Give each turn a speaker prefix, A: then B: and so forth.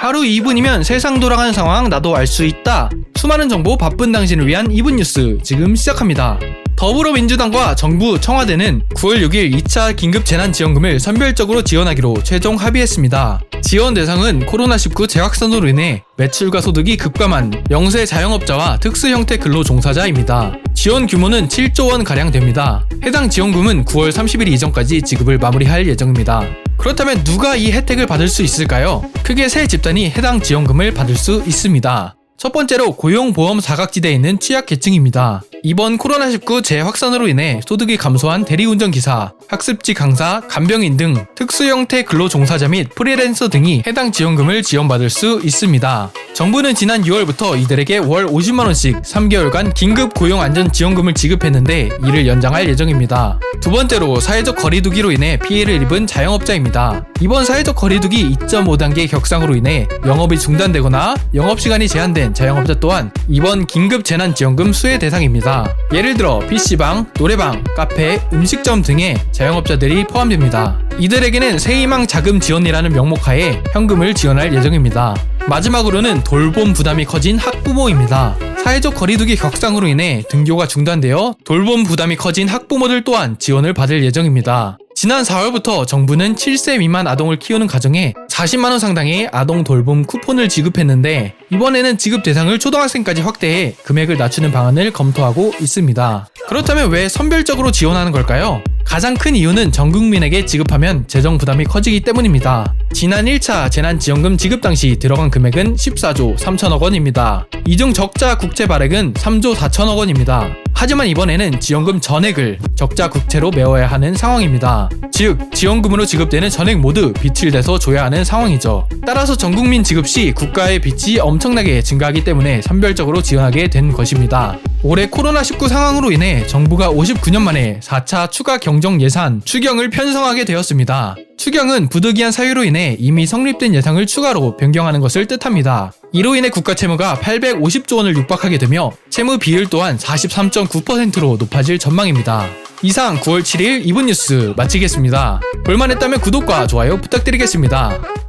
A: 하루 2분이면 세상 돌아가는 상황 나도 알 수 있다. 수많은 정보 바쁜 당신을 위한 2분 뉴스 지금 시작합니다. 더불어민주당과 정부, 청와대는 9월 6일 2차 긴급재난지원금을 선별적으로 지원하기로 최종 합의했습니다. 지원 대상은 코로나19 재확산으로 인해 매출과 소득이 급감한 영세 자영업자와 특수형태 근로종사자입니다. 지원 규모는 7조 원가량 됩니다. 해당 지원금은 9월 30일 이전까지 지급을 마무리할 예정입니다. 그렇다면 누가 이 혜택을 받을 수 있을까요? 크게 세 집단이 해당 지원금을 받을 수 있습니다. 첫 번째로 고용보험 사각지대에 있는 취약계층입니다. 이번 코로나19 재확산으로 인해 소득이 감소한 대리운전기사, 학습지 강사, 간병인 등 특수형태 근로종사자 및 프리랜서 등이 해당 지원금을 지원받을 수 있습니다. 정부는 지난 6월부터 이들에게 월 50만원씩 3개월간 긴급 고용안전지원금을 지급했는데 이를 연장할 예정입니다. 두 번째로 사회적 거리두기로 인해 피해를 입은 자영업자입니다. 이번 사회적 거리두기 2.5단계 격상으로 인해 영업이 중단되거나 영업시간이 제한된 자영업자 또한 이번 긴급재난지원금 수혜 대상입니다. 예를 들어 PC방, 노래방, 카페, 음식점 등의 자영업자들이 포함됩니다. 이들에게는 새희망 자금 지원이라는 명목하에 현금을 지원할 예정입니다. 마지막으로는 돌봄 부담이 커진 학부모입니다. 사회적 거리두기 격상으로 인해 등교가 중단되어 돌봄 부담이 커진 학부모들 또한 지원을 받을 예정입니다. 지난 4월부터 정부는 7세 미만 아동을 키우는 가정에 40만원 상당의 아동 돌봄 쿠폰을 지급했는데 이번에는 지급 대상을 초등학생까지 확대해 금액을 낮추는 방안을 검토하고 있습니다. 그렇다면 왜 선별적으로 지원하는 걸까요? 가장 큰 이유는 전 국민에게 지급하면 재정 부담이 커지기 때문입니다. 지난 1차 재난지원금 지급 당시 들어간 금액은 14조 3천억 원입니다. 이 중 적자 국채 발행은 3조 4천억 원입니다. 하지만 이번에는 지원금 전액을 적자 국채로 메워야 하는 상황입니다. 즉, 지원금으로 지급되는 전액 모두 빚을 내서 줘야 하는 상황이죠. 따라서 전국민 지급 시 국가의 빚이 엄청나게 증가하기 때문에 선별적으로 지원하게 된 것입니다. 올해 코로나19 상황으로 인해 정부가 59년 만에 4차 추가 경정 예산 추경을 편성하게 되었습니다. 추경은 부득이한 사유로 인해 이미 성립된 예산을 추가로 변경하는 것을 뜻합니다. 이로 인해 국가 채무가 850조 원을 육박하게 되며 채무 비율 또한 43.9%로 높아질 전망입니다. 이상 9월 7일 2분 뉴스 마치겠습니다. 볼만했다면 구독과 좋아요 부탁드리겠습니다.